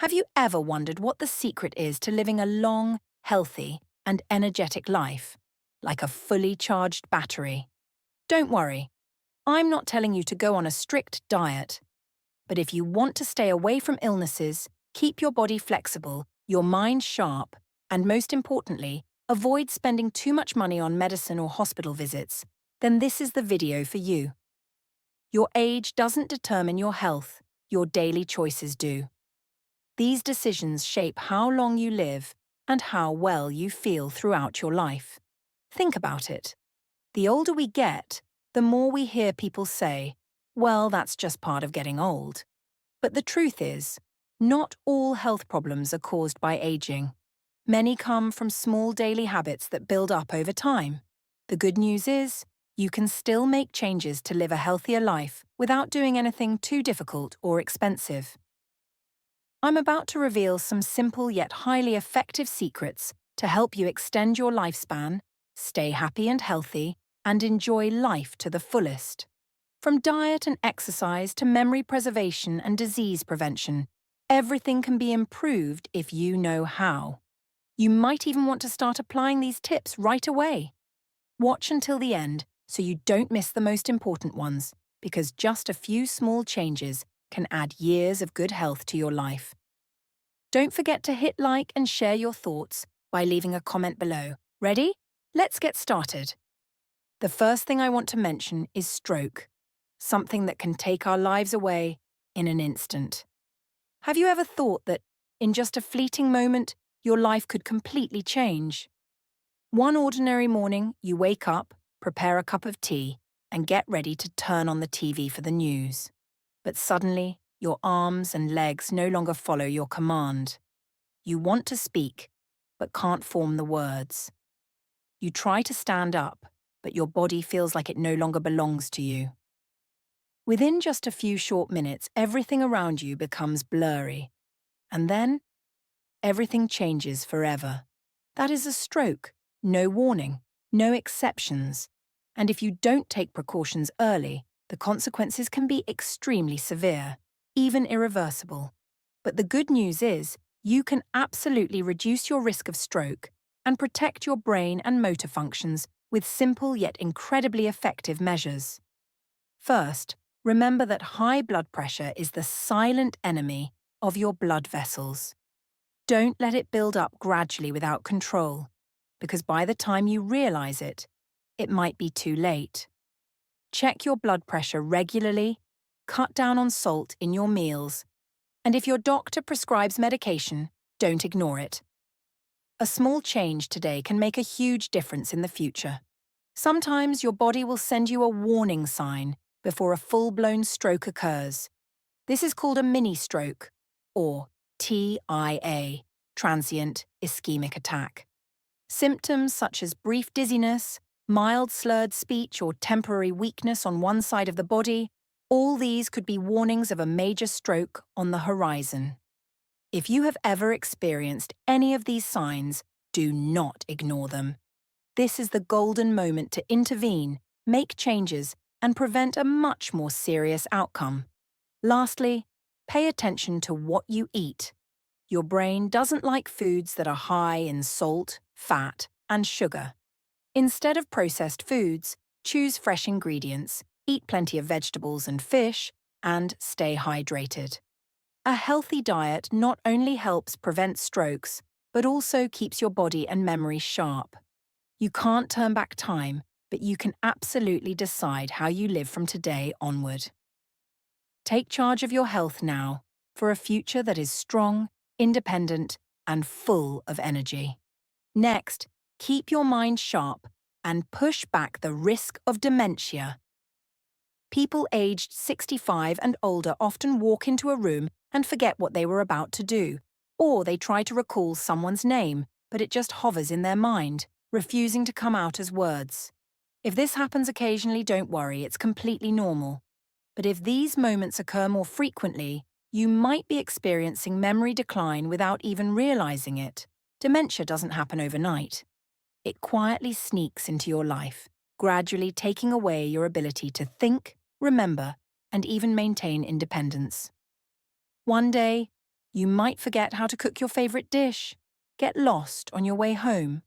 Have you ever wondered what the secret is to living a long, healthy, and energetic life? Like a fully charged battery? Don't worry, I'm not telling you to go on a strict diet. But if you want to stay away from illnesses, keep your body flexible, your mind sharp, and most importantly, avoid spending too much money on medicine or hospital visits, then this is the video for you. Your age doesn't determine your health, your daily choices do. These decisions shape how long you live and how well you feel throughout your life. Think about it. The older we get, the more we hear people say, well, that's just part of getting old. But the truth is, not all health problems are caused by aging. Many come from small daily habits that build up over time. The good news is, you can still make changes to live a healthier life without doing anything too difficult or expensive. I'm about to reveal some simple yet highly effective secrets to help you extend your lifespan, stay happy and healthy, and enjoy life to the fullest. From diet and exercise to memory preservation and disease prevention, everything can be improved if you know how. You might even want to start applying these tips right away. Watch until the end so you don't miss the most important ones, because just a few small changes can add years of good health to your life. Don't forget to hit like and share your thoughts by leaving a comment below. Ready? Let's get started. The first thing I want to mention is stroke, something that can take our lives away in an instant. Have you ever thought that, in just a fleeting moment, your life could completely change? One ordinary morning, you wake up, prepare a cup of tea, and get ready to turn on the TV for the news. But suddenly, your arms and legs no longer follow your command. You want to speak, but can't form the words. You try to stand up, but your body feels like it no longer belongs to you. Within just a few short minutes, everything around you becomes blurry. And then, everything changes forever. That is a stroke. No warning, no exceptions. And if you don't take precautions early, the consequences can be extremely severe, even irreversible. But the good news is, you can absolutely reduce your risk of stroke and protect your brain and motor functions with simple yet incredibly effective measures. First, remember that high blood pressure is the silent enemy of your blood vessels. Don't let it build up gradually without control, because by the time you realize it, it might be too late. Check your blood pressure regularly, cut down on salt in your meals, and if your doctor prescribes medication, don't ignore it. A small change today can make a huge difference in the future. Sometimes your body will send you a warning sign before a full-blown stroke occurs. This is called a mini-stroke, or TIA, transient ischemic attack. Symptoms such as brief dizziness, mild slurred speech or temporary weakness on one side of the body, all these could be warnings of a major stroke on the horizon. If you have ever experienced any of these signs, do not ignore them. This is the golden moment to intervene, make changes, and prevent a much more serious outcome. Lastly, pay attention to what you eat. Your brain doesn't like foods that are high in salt, fat, and sugar. Instead of processed foods, choose fresh ingredients, eat plenty of vegetables and fish, and stay hydrated. A healthy diet not only helps prevent strokes, but also keeps your body and memory sharp. You can't turn back time, but you can absolutely decide how you live from today onward. Take charge of your health now for a future that is strong, independent, and full of energy. Next, keep your mind sharp and push back the risk of dementia. People aged 65 and older often walk into a room and forget what they were about to do, or they try to recall someone's name, but it just hovers in their mind, refusing to come out as words. If this happens occasionally, don't worry, it's completely normal. But if these moments occur more frequently, you might be experiencing memory decline without even realizing it. Dementia doesn't happen overnight. It quietly sneaks into your life, gradually taking away your ability to think, remember, and even maintain independence. One day, You might forget how to cook your favorite dish, get lost on your way home,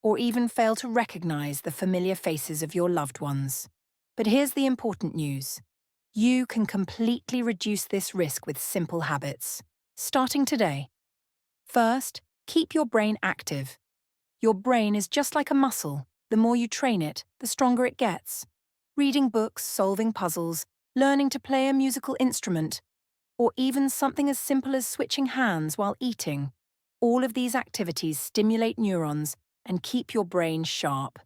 or even fail to recognize the familiar faces of your loved ones. But here's the important news. You can completely reduce this risk with simple habits, starting today. First, keep your brain active. Your brain is just like a muscle. The more you train it, the stronger it gets. Reading books, solving puzzles, learning to play a musical instrument, or even something as simple as switching hands while eating. All of these activities stimulate neurons and keep your brain sharp.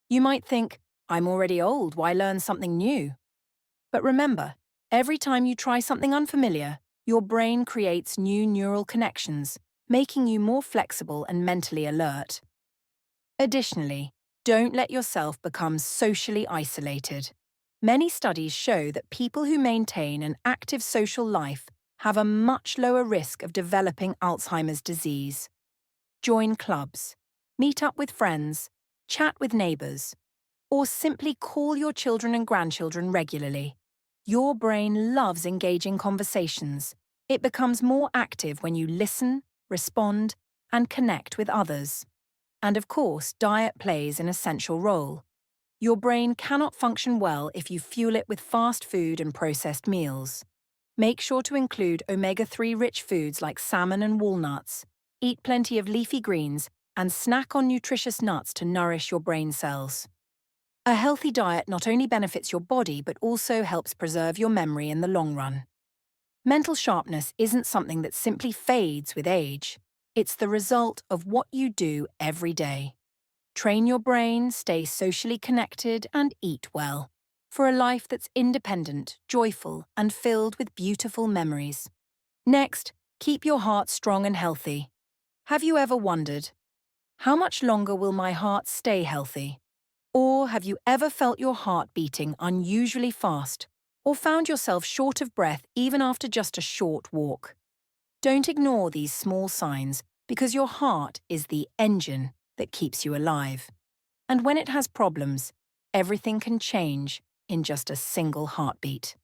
You might think, I'm already old, why learn something new? But remember, every time you try something unfamiliar, your brain creates new neural connections, making you more flexible and mentally alert. Additionally, don't let yourself become socially isolated. Many studies show that people who maintain an active social life have a much lower risk of developing Alzheimer's disease. Join clubs, meet up with friends, chat with neighbors, or simply call your children and grandchildren regularly. Your brain loves engaging conversations. It becomes more active when you listen, respond, and connect with others. And of course, diet plays an essential role. Your brain cannot function well if you fuel it with fast food and processed meals. Make sure to include omega-3 rich foods like salmon and walnuts. Eat plenty of leafy greens and snack on nutritious nuts to nourish your brain cells. A healthy diet not only benefits your body but also helps preserve your memory in the long run. Mental sharpness isn't something that simply fades with age. It's the result of what you do every day. Train your brain, stay socially connected, and eat well, for a life that's independent, joyful, and filled with beautiful memories. Next, keep your heart strong and healthy. Have you ever wondered, how much longer will my heart stay healthy? Or have you ever felt your heart beating unusually fast, or found yourself short of breath even after just a short walk? Don't ignore these small signs, because your heart is the engine that keeps you alive. And when it has problems, everything can change in just a single heartbeat.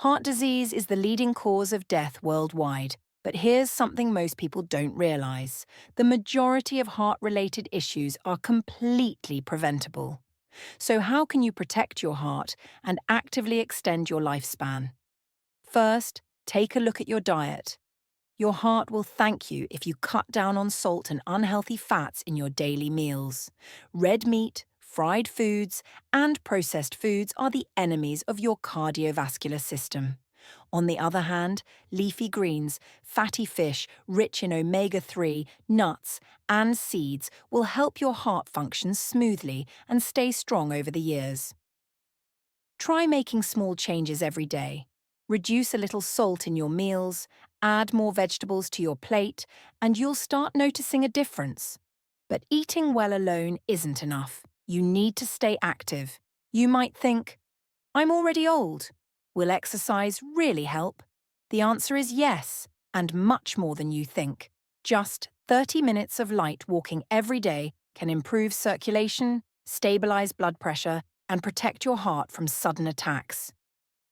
Heart disease is the leading cause of death worldwide, but here's something most people don't realize. The majority of heart-related issues are completely preventable. So how can you protect your heart and actively extend your lifespan? First, take a look at your diet. Your heart will thank you if you cut down on salt and unhealthy fats in your daily meals. Red meat, fried foods, and processed foods are the enemies of your cardiovascular system. On the other hand, leafy greens, fatty fish rich in omega-3, nuts, and seeds will help your heart function smoothly and stay strong over the years. Try making small changes every day. Reduce a little salt in your meals, add more vegetables to your plate, and you'll start noticing a difference. But eating well alone isn't enough. You need to stay active. You might think, I'm already old. Will exercise really help? The answer is yes, and much more than you think. Just 30 minutes of light walking every day can improve circulation, stabilize blood pressure, and protect your heart from sudden attacks.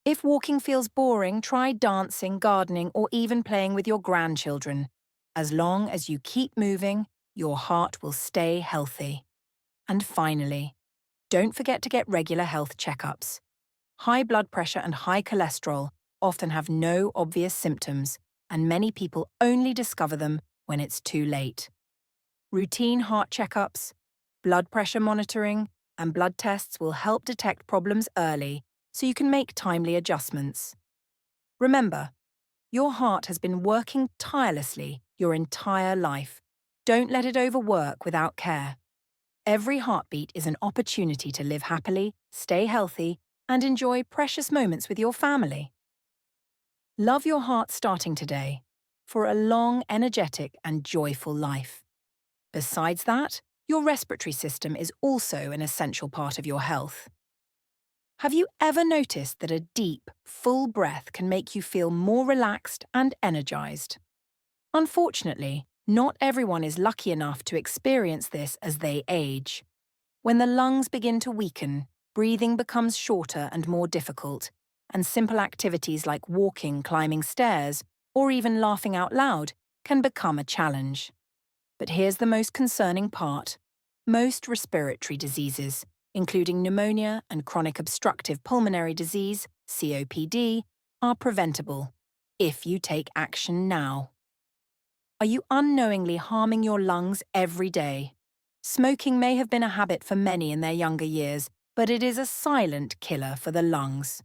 If walking feels boring, try dancing, gardening, or even playing with your grandchildren. As long as you keep moving, your heart will stay healthy. And finally, don't forget to get regular health checkups. High blood pressure and high cholesterol often have no obvious symptoms, and many people only discover them when it's too late. Routine heart checkups, blood pressure monitoring, and blood tests will help detect problems early so you can make timely adjustments. Remember, your heart has been working tirelessly your entire life. Don't let it overwork without care. Every heartbeat is an opportunity to live happily, stay healthy, and enjoy precious moments with your family. Love your heart starting today for a long, energetic, and joyful life. Besides that, your respiratory system is also an essential part of your health. Have you ever noticed that a deep, full breath can make you feel more relaxed and energized? Unfortunately, not everyone is lucky enough to experience this as they age. When the lungs begin to weaken, breathing becomes shorter and more difficult, and simple activities like walking, climbing stairs, or even laughing out loud can become a challenge. But here's the most concerning part. Most respiratory diseases, including pneumonia and chronic obstructive pulmonary disease, COPD, are preventable if you take action now. Are you unknowingly harming your lungs every day? Smoking may have been a habit for many in their younger years, but it is a silent killer for the lungs.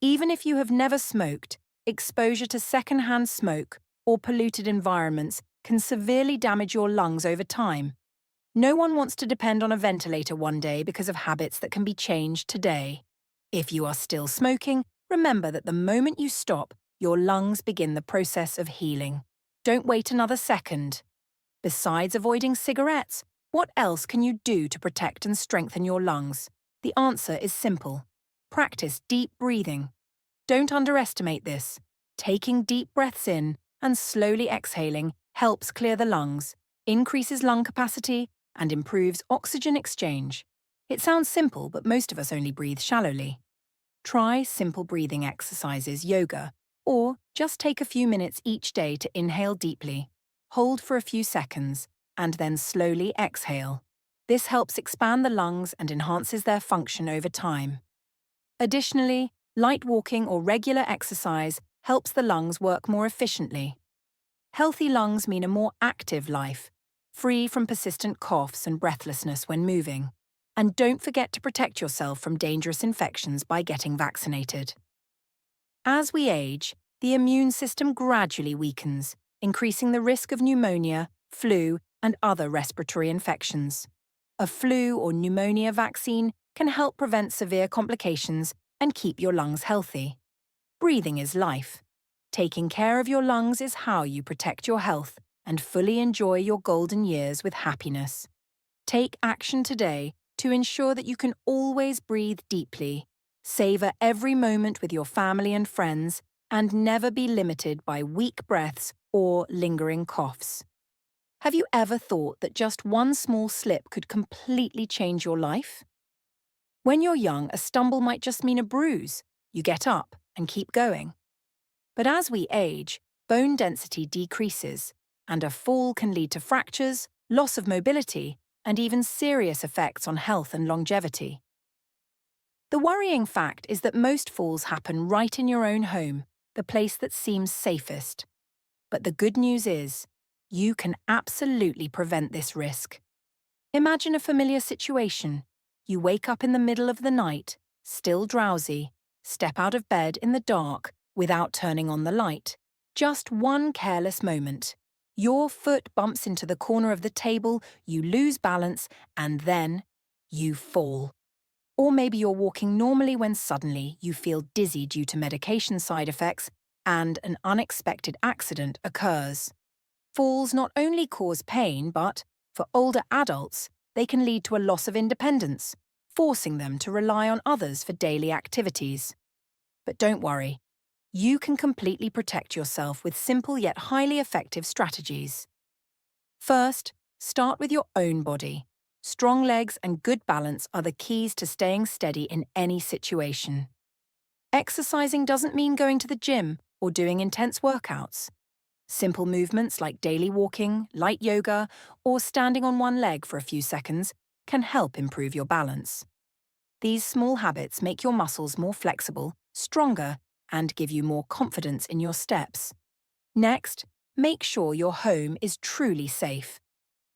Even if you have never smoked, exposure to secondhand smoke or polluted environments can severely damage your lungs over time. No one wants to depend on a ventilator one day because of habits that can be changed today. If you are still smoking, remember that the moment you stop, your lungs begin the process of healing. Don't wait another second. Besides avoiding cigarettes, what else can you do to protect and strengthen your lungs? The answer is simple. Practice deep breathing. Don't underestimate this. Taking deep breaths in and slowly exhaling helps clear the lungs, increases lung capacity, and improves oxygen exchange. It sounds simple, but most of us only breathe shallowly. Try simple breathing exercises, yoga, or just take a few minutes each day to inhale deeply, hold for a few seconds, and then slowly exhale. This helps expand the lungs and enhances their function over time. Additionally, light walking or regular exercise helps the lungs work more efficiently. Healthy lungs mean a more active life, free from persistent coughs and breathlessness when moving. And don't forget to protect yourself from dangerous infections by getting vaccinated. As we age, the immune system gradually weakens, increasing the risk of pneumonia, flu, and other respiratory infections. A flu or pneumonia vaccine can help prevent severe complications and keep your lungs healthy. Breathing is life. Taking care of your lungs is how you protect your health and fully enjoy your golden years with happiness. Take action today to ensure that you can always breathe deeply, savor every moment with your family and friends, and never be limited by weak breaths or lingering coughs. Have you ever thought that just one small slip could completely change your life? When you're young, a stumble might just mean a bruise. You get up and keep going. But as we age, bone density decreases, and a fall can lead to fractures, loss of mobility, and even serious effects on health and longevity. The worrying fact is that most falls happen right in your own home, the place that seems safest. But the good news is, you can absolutely prevent this risk. Imagine a familiar situation. You wake up in the middle of the night, still drowsy, step out of bed in the dark without turning on the light. Just one careless moment. Your foot bumps into the corner of the table, you lose balance, and then you fall. Or maybe you're walking normally when suddenly you feel dizzy due to medication side effects and an unexpected accident occurs. Falls not only cause pain, but, for older adults, they can lead to a loss of independence, forcing them to rely on others for daily activities. But don't worry. You can completely protect yourself with simple yet highly effective strategies. First, start with your own body. Strong legs and good balance are the keys to staying steady in any situation. Exercising doesn't mean going to the gym or doing intense workouts. Simple movements like daily walking, light yoga, or standing on one leg for a few seconds can help improve your balance. These small habits make your muscles more flexible, stronger, and give you more confidence in your steps. Next, make sure your home is truly safe.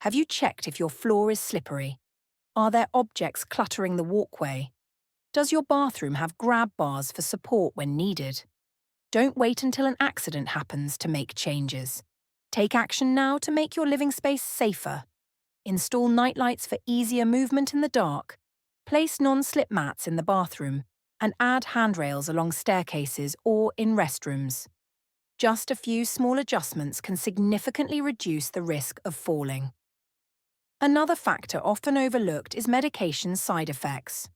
Have you checked if your floor is slippery? Are there objects cluttering the walkway? Does your bathroom have grab bars for support when needed? Don't wait until an accident happens to make changes. Take action now to make your living space safer. Install nightlights for easier movement in the dark. Place non-slip mats in the bathroom and add handrails along staircases or in restrooms. Just a few small adjustments can significantly reduce the risk of falling. Another factor often overlooked is medication side effects.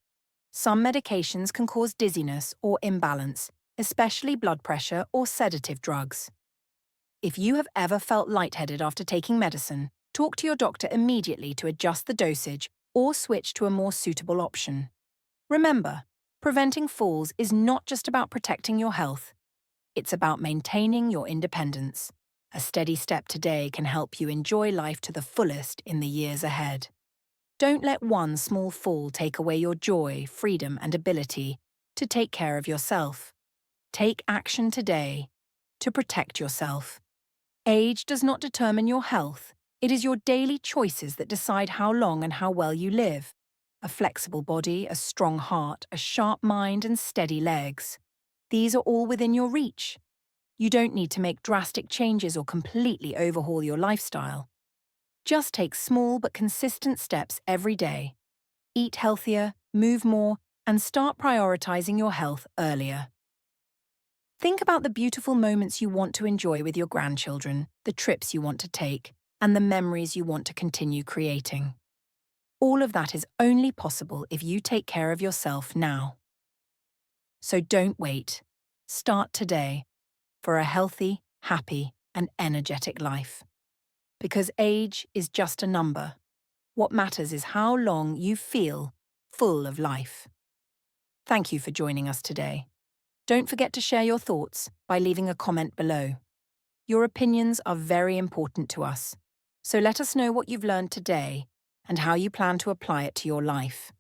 Some medications can cause dizziness or imbalance, especially blood pressure or sedative drugs. If you have ever felt lightheaded after taking medicine, talk to your doctor immediately to adjust the dosage or switch to a more suitable option. Remember, preventing falls is not just about protecting your health. It's about maintaining your independence. A steady step today can help you enjoy life to the fullest in the years ahead. Don't let one small fall take away your joy, freedom, and ability to take care of yourself. Take action today to protect yourself. Age does not determine your health. It is your daily choices that decide how long and how well you live. A flexible body, a strong heart, a sharp mind, and steady legs. These are all within your reach. You don't need to make drastic changes or completely overhaul your lifestyle. Just take small but consistent steps every day. Eat healthier, move more, and start prioritizing your health earlier. Think about the beautiful moments you want to enjoy with your grandchildren, the trips you want to take, and the memories you want to continue creating. All of that is only possible if you take care of yourself now. So don't wait. Start today for a healthy, happy, and energetic life. Because age is just a number. What matters is how long you feel full of life. Thank you for joining us today. Don't forget to share your thoughts by leaving a comment below. Your opinions are very important to us, so let us know what you've learned today and how you plan to apply it to your life.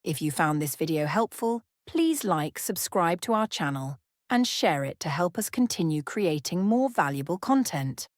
If you found this video helpful, please like, subscribe to our channel, and share it to help us continue creating more valuable content.